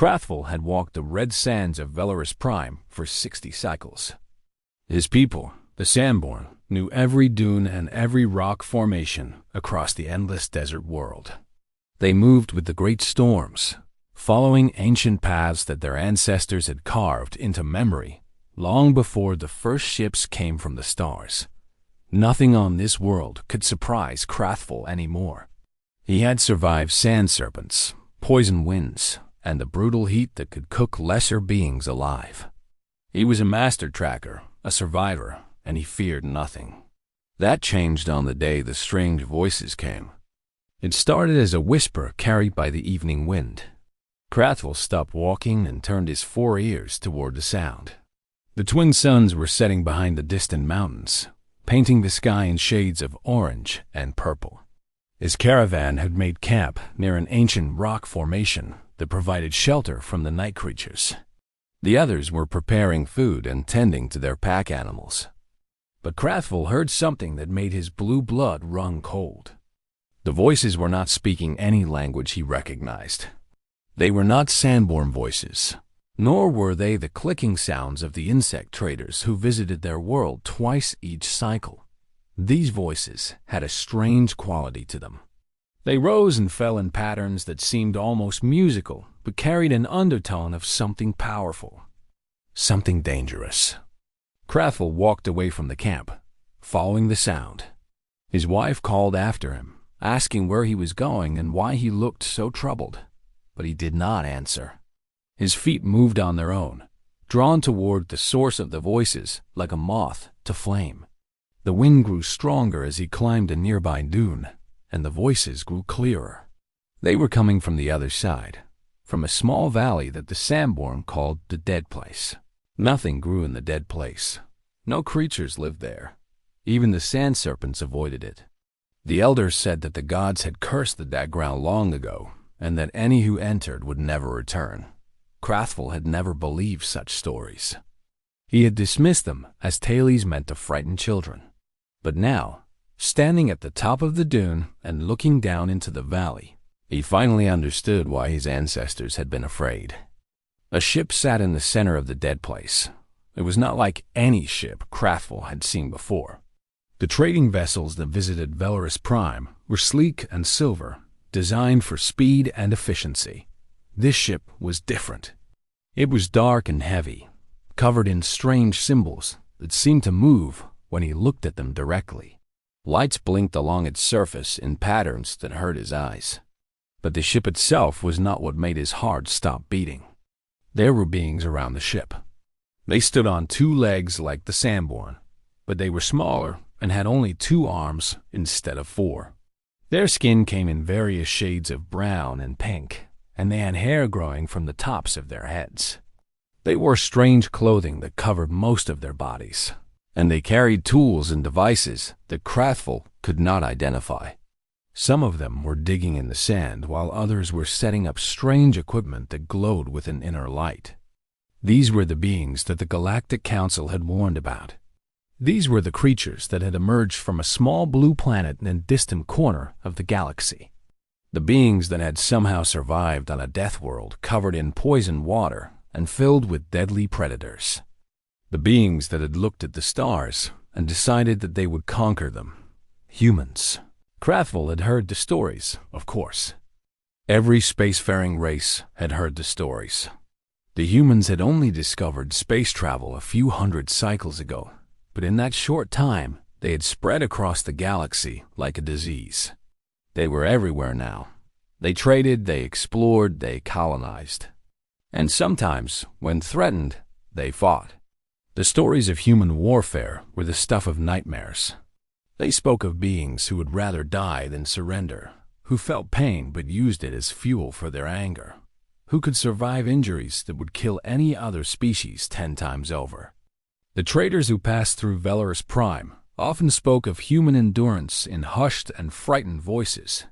Krathful had walked the red sands of Velorus Prime for 60 cycles. His people, the Sandborn, knew every dune and every rock formation across the endless desert world. They moved with the great storms, following ancient paths that their ancestors had carved into memory long before the first ships came from the stars. Nothing on this world could surprise Krathful anymore. He had survived sand serpents, poison winds, and the brutal heat that could cook lesser beings alive. He was a master tracker, a survivor, and he feared nothing. That changed on the day the strange voices came. It started as a whisper carried by the evening wind. Krathful stopped walking and turned his 4 ears toward the sound. The twin suns were setting behind the distant mountains, painting the sky in shades of orange and purple. His caravan had made camp near an ancient rock formation that provided shelter from the night creatures. The others were preparing food and tending to their pack animals. But Krathful heard something that made his blue blood run cold. The voices were not speaking any language he recognized. They were not Sandborn voices, nor were they the clicking sounds of the insect traders who visited their world twice each cycle. These voices had a strange quality to them. They rose and fell in patterns that seemed almost musical, but carried an undertone of something powerful, something dangerous. Krathful walked away from the camp, following the sound. His wife called after him, asking where he was going and why he looked so troubled, but he did not answer. His feet moved on their own, drawn toward the source of the voices like a moth to flame. The wind grew stronger as he climbed a nearby dune, and the voices grew clearer. They were coming from the other side, from a small valley that the Sandborn called the Dead Place. Nothing grew in the Dead Place. No creatures lived there. Even the sand serpents avoided it. The elders said that the gods had cursed the dead ground long ago, and that any who entered would never return. Krathful had never believed such stories. He had dismissed them as tales meant to frighten children. But now, standing at the top of the dune and looking down into the valley, he finally understood why his ancestors had been afraid. A ship sat in the center of the Dead Place. It was not like any ship Krathful had seen before. The trading vessels that visited Velorus Prime were sleek and silver, designed for speed and efficiency. This ship was different. It was dark and heavy, covered in strange symbols that seemed to move when he looked at them directly. Lights blinked along its surface in patterns that hurt his eyes. But the ship itself was not what made his heart stop beating. There were beings around the ship. They stood on 2 legs like the Sandborn, but they were smaller and had only 2 arms instead of 4. Their skin came in various shades of brown and pink, and they had hair growing from the tops of their heads. They wore strange clothing that covered most of their bodies, and they carried tools and devices that Krathful could not identify. Some of them were digging in the sand, while others were setting up strange equipment that glowed with an inner light. These were the beings that the Galactic Council had warned about. These were the creatures that had emerged from a small blue planet in a distant corner of the galaxy. The beings that had somehow survived on a death world covered in poison water and filled with deadly predators. The beings that had looked at the stars and decided that they would conquer them. Humans. Krathful had heard the stories, of course. Every spacefaring race had heard the stories. The humans had only discovered space travel a few hundred cycles ago, but in that short time, they had spread across the galaxy like a disease. They were everywhere now. They traded, they explored, they colonized. And sometimes, when threatened, they fought. The stories of human warfare were the stuff of nightmares. They spoke of beings who would rather die than surrender, who felt pain but used it as fuel for their anger, who could survive injuries that would kill any other species 10 times over. The traders who passed through Velorus Prime often spoke of human endurance in hushed and frightened voices.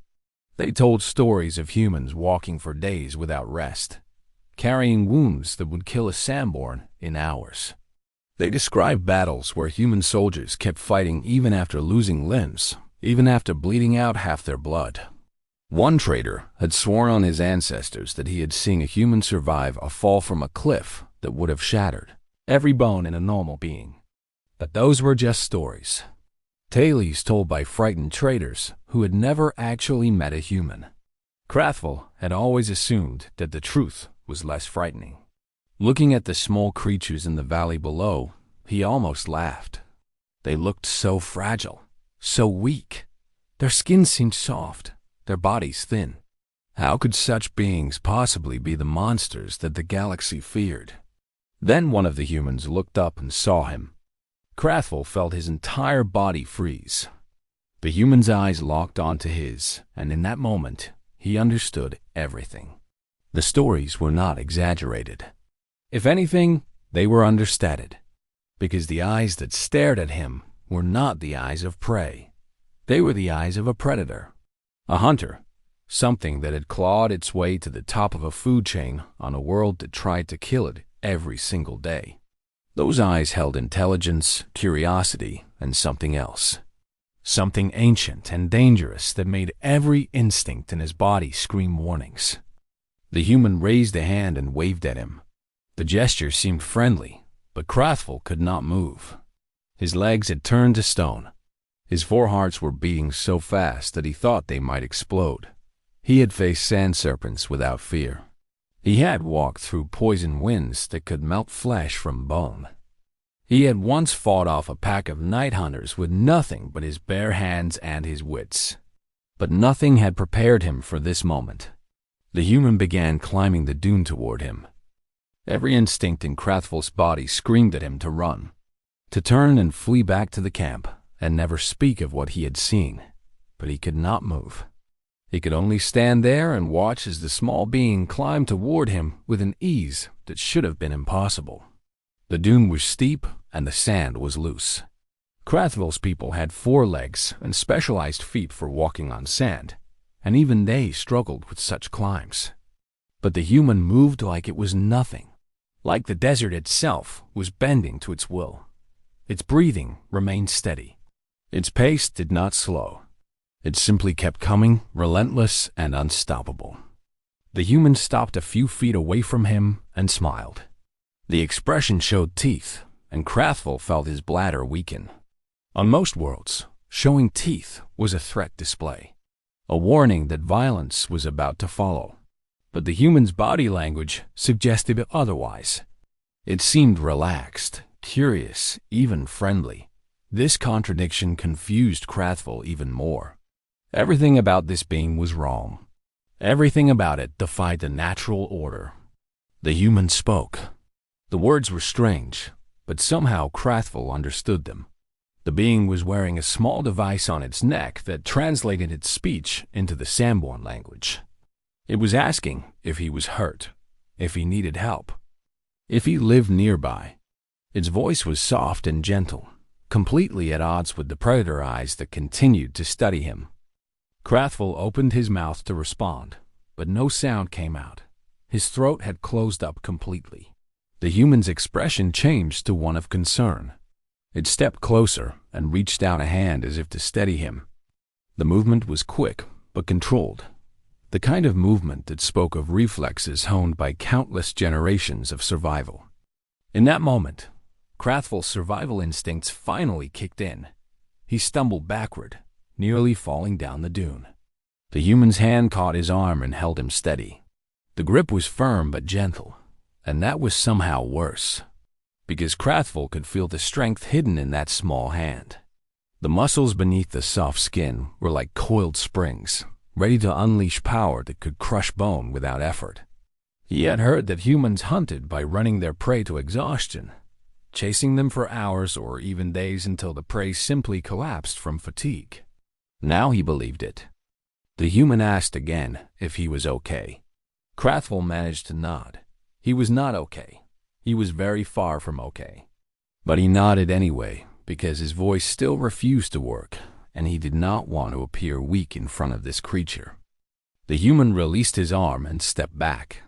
They told stories of humans walking for days without rest, carrying wounds that would kill a Sandborn in hours. They described battles where human soldiers kept fighting even after losing limbs, even after bleeding out half their blood. One trader had sworn on his ancestors that he had seen a human survive a fall from a cliff that would have shattered every bone in a normal being. But those were just stories. Tales told by frightened traders who had never actually met a human. Krathvel had always assumed that the truth was less frightening. Looking at the small creatures in the valley below, he almost laughed. They looked so fragile, so weak. Their skin seemed soft, their bodies thin. How could such beings possibly be the monsters that the galaxy feared? Then one of the humans looked up and saw him. Krathvel felt his entire body freeze. The human's eyes locked onto his, and in that moment, he understood everything. The stories were not exaggerated. If anything, they were understated, because the eyes that stared at him were not the eyes of prey. They were the eyes of a predator, a hunter, something that had clawed its way to the top of a food chain on a world that tried to kill it every single day. Those eyes held intelligence, curiosity, and something else. Something ancient and dangerous that made every instinct in his body scream warnings. The human raised a hand and waved at him. The gesture seemed friendly, but Krathvel could not move. His legs had turned to stone. His four hearts were beating so fast that he thought they might explode. He had faced sand serpents without fear. He had walked through poison winds that could melt flesh from bone. He had once fought off a pack of night hunters with nothing but his bare hands and his wits. But nothing had prepared him for this moment. The human began climbing the dune toward him. Every instinct in Krathvel's body screamed at him to run, to turn and flee back to the camp, and never speak of what he had seen. But he could not move. He could only stand there and watch as the small being climbed toward him with an ease that should have been impossible. The dune was steep and the sand was loose. Krathvel's people had 4 legs and specialized feet for walking on sand, and even they struggled with such climbs. But the human moved like it was nothing, like the desert itself was bending to its will. Its breathing remained steady. Its pace did not slow. It simply kept coming, relentless and unstoppable. The human stopped a few feet away from him and smiled. The expression showed teeth, and Krathvel felt his bladder weaken. On most worlds, showing teeth was a threat display, a warning that violence was about to follow. But the human's body language suggested otherwise. It seemed relaxed, curious, even friendly. This contradiction confused Krathvel even more. Everything about this being was wrong. Everything about it defied the natural order. The human spoke. The words were strange, but somehow Krathvel understood them. The being was wearing a small device on its neck that translated its speech into the Sandborn language. It was asking if he was hurt, if he needed help, if he lived nearby. Its voice was soft and gentle, completely at odds with the predator eyes that continued to study him. Krathvel opened his mouth to respond, but no sound came out. His throat had closed up completely. The human's expression changed to one of concern. It stepped closer and reached out a hand as if to steady him. The movement was quick, but controlled. The kind of movement that spoke of reflexes honed by countless generations of survival. In that moment, Krathvel's survival instincts finally kicked in. He stumbled backward, nearly falling down the dune. The human's hand caught his arm and held him steady. The grip was firm but gentle, and that was somehow worse, because Krathvel could feel the strength hidden in that small hand. The muscles beneath the soft skin were like coiled springs, ready to unleash power that could crush bone without effort. He had heard that humans hunted by running their prey to exhaustion, chasing them for hours or even days until the prey simply collapsed from fatigue. Now he believed it. The human asked again if he was okay. Krathvel managed to nod. He was not okay. He was very far from okay. But he nodded anyway, because his voice still refused to work, and he did not want to appear weak in front of this creature. The human released his arm and stepped back,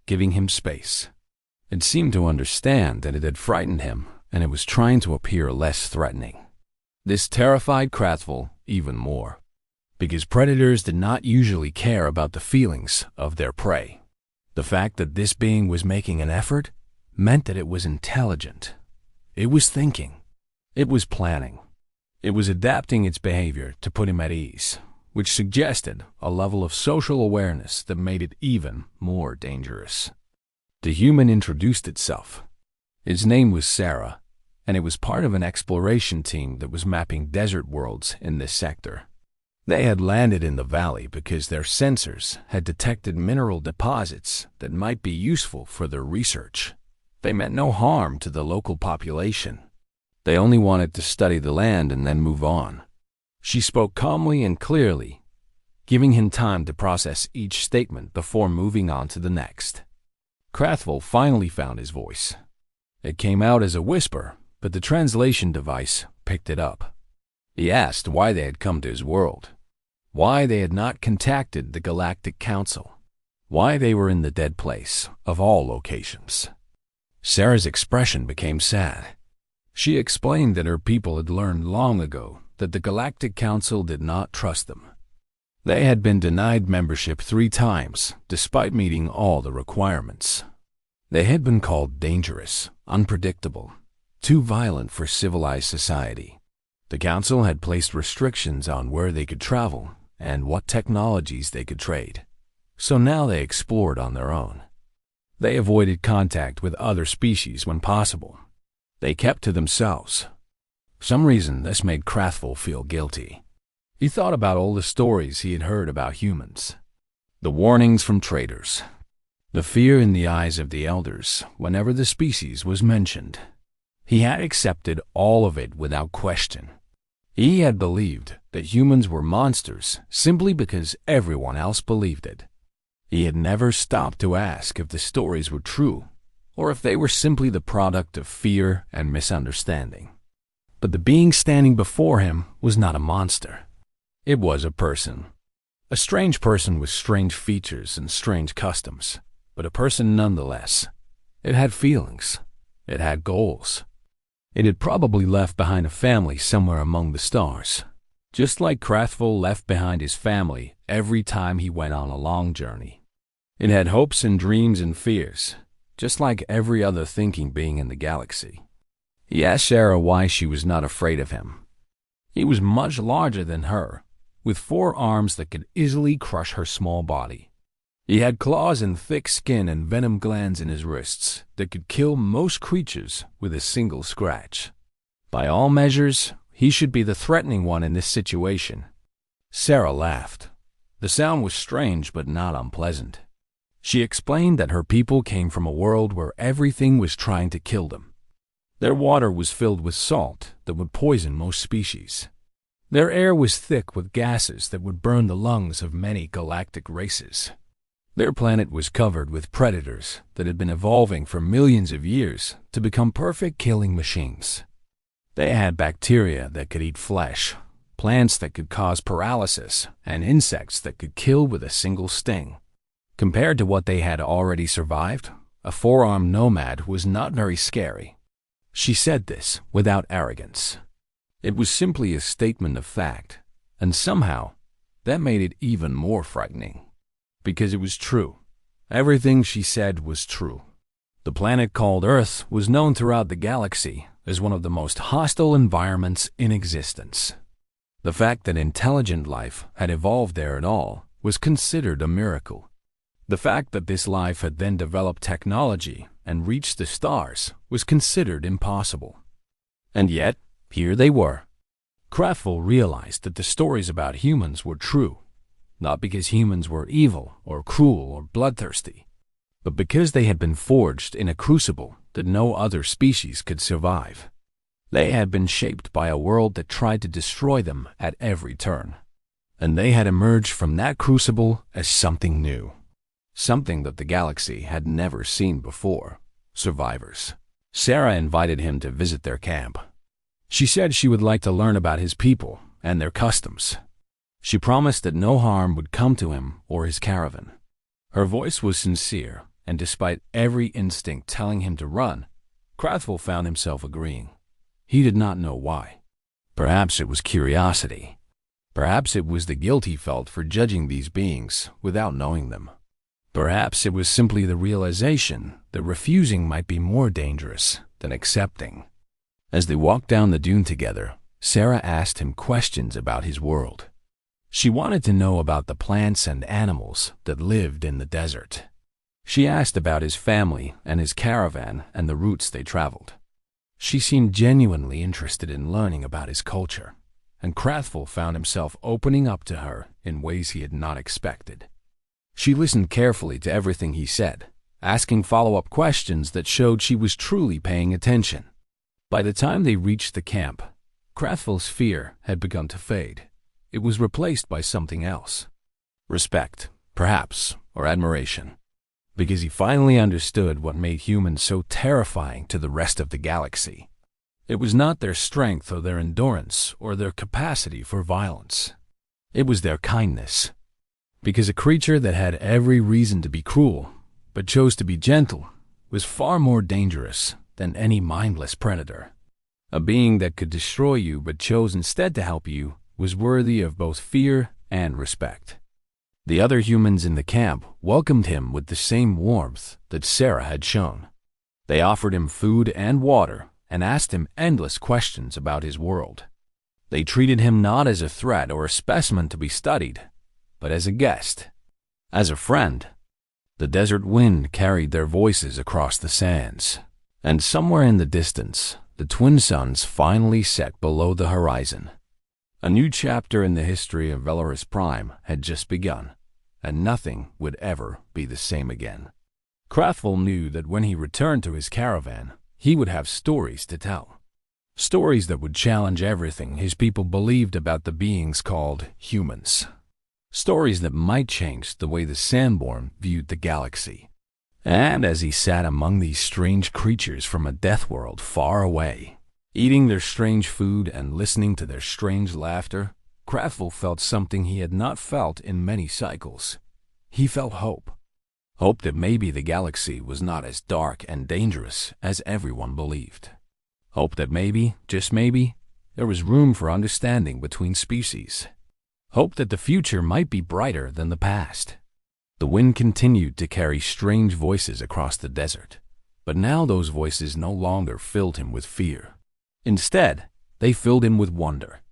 giving him space. It seemed to understand that it had frightened him, and it was trying to appear less threatening. This terrified Krathvel even more. because predators did not usually care about the feelings of their prey. The fact that this being was making an effort meant that it was intelligent. It was thinking. It was planning. It was adapting its behavior to put him at ease, which suggested a level of social awareness that made it even more dangerous. The human introduced itself. Its name was Sarah, and it was part of an exploration team that was mapping desert worlds in this sector. They had landed in the valley because their sensors had detected mineral deposits that might be useful for their research. They meant no harm to the local population. They only wanted to study the land and then move on. She spoke calmly and clearly, giving him time to process each statement before moving on to the next. Crathville finally found his voice. It came out as a whisper, but the translation device picked it up. He asked why they had come to his world, why they had not contacted the Galactic Council, why they were in the dead place of all locations. Sarah's expression became sad. She explained that her people had learned long ago that the Galactic Council did not trust them. They had been denied membership 3 times, despite meeting all the requirements. They had been called dangerous, unpredictable, too violent for civilized society. The Council had placed restrictions on where they could travel and what technologies they could trade, so now they explored on their own. They avoided contact with other species when possible. They kept to themselves. For some reason, this made Crathville feel guilty. He thought about all the stories he had heard about humans, the warnings from traders, the fear in the eyes of the elders whenever the species was mentioned. He had accepted all of it without question. He had believed that humans were monsters simply because everyone else believed it. He had never stopped to ask if the stories were true or if they were simply the product of fear and misunderstanding. But the being standing before him was not a monster. It was a person. A strange person with strange features and strange customs, but a person nonetheless. It had feelings. It had goals. It had probably left behind a family somewhere among the stars, just like Crathville left behind his family every time he went on a long journey. It had hopes and dreams and fears, just like every other thinking being in the galaxy. He asked Sarah why she was not afraid of him. He was much larger than her, with 4 arms that could easily crush her small body. He had claws and thick skin and venom glands in his wrists that could kill most creatures with a single scratch. By all measures, he should be the threatening one in this situation. Sarah laughed. The sound was strange but not unpleasant. She explained that her people came from a world where everything was trying to kill them. Their water was filled with salt that would poison most species. Their air was thick with gases that would burn the lungs of many galactic races. Their planet was covered with predators that had been evolving for millions of years to become perfect killing machines. They had bacteria that could eat flesh, plants that could cause paralysis, and insects that could kill with a single sting. Compared to what they had already survived, a 4-armed nomad was not very scary. She said this without arrogance. It was simply a statement of fact, and somehow that made it even more frightening. Because it was true. Everything she said was true. The planet called Earth was known throughout the galaxy as one of the most hostile environments in existence. The fact that intelligent life had evolved there at all was considered a miracle. The fact that this life had then developed technology and reached the stars was considered impossible. And yet, here they were. Crathville realized that the stories about humans were true, not because humans were evil or cruel or bloodthirsty, but because they had been forged in a crucible that no other species could survive. They had been shaped by a world that tried to destroy them at every turn, and they had emerged from that crucible as something new, something that the galaxy had never seen before: survivors. Sarah invited him to visit their camp. She said she would like to learn about his people and their customs. She promised that no harm would come to him or his caravan. Her voice was sincere, and despite every instinct telling him to run, Crathville found himself agreeing. He did not know why. Perhaps it was curiosity. Perhaps it was the guilt he felt for judging these beings without knowing them. Perhaps it was simply the realization that refusing might be more dangerous than accepting. As they walked down the dune together, Sarah asked him questions about his world. She wanted to know about the plants and animals that lived in the desert. She asked about his family and his caravan and the routes they traveled. She seemed genuinely interested in learning about his culture, and Krathful found himself opening up to her in ways he had not expected. She listened carefully to everything he said, asking follow-up questions that showed she was truly paying attention. By the time they reached the camp, Krathful's fear had begun to fade. It was replaced by something else. Respect, perhaps, or admiration. Because he finally understood what made humans so terrifying to the rest of the galaxy. It was not their strength or their endurance or their capacity for violence. It was their kindness. Because a creature that had every reason to be cruel, but chose to be gentle, was far more dangerous than any mindless predator. A being that could destroy you but chose instead to help you was worthy of both fear and respect. The other humans in the camp welcomed him with the same warmth that Sarah had shown. They offered him food and water and asked him endless questions about his world. They treated him not as a threat or a specimen to be studied, but as a guest, as a friend. The desert wind carried their voices across the sands, and somewhere in the distance, the twin suns finally set below the horizon. A new chapter in the history of Velaris Prime had just begun, and nothing would ever be the same again. Krathful knew that when he returned to his caravan, he would have stories to tell. Stories that would challenge everything his people believed about the beings called humans. Stories that might change the way the Sandborn viewed the galaxy. And as he sat among these strange creatures from a death world far away, eating their strange food and listening to their strange laughter, Krathful felt something he had not felt in many cycles. He felt hope. Hope that maybe the galaxy was not as dark and dangerous as everyone believed. Hope that maybe, just maybe, there was room for understanding between species. Hope that the future might be brighter than the past. The wind continued to carry strange voices across the desert, but now those voices no longer filled him with fear. Instead, they filled him with wonder.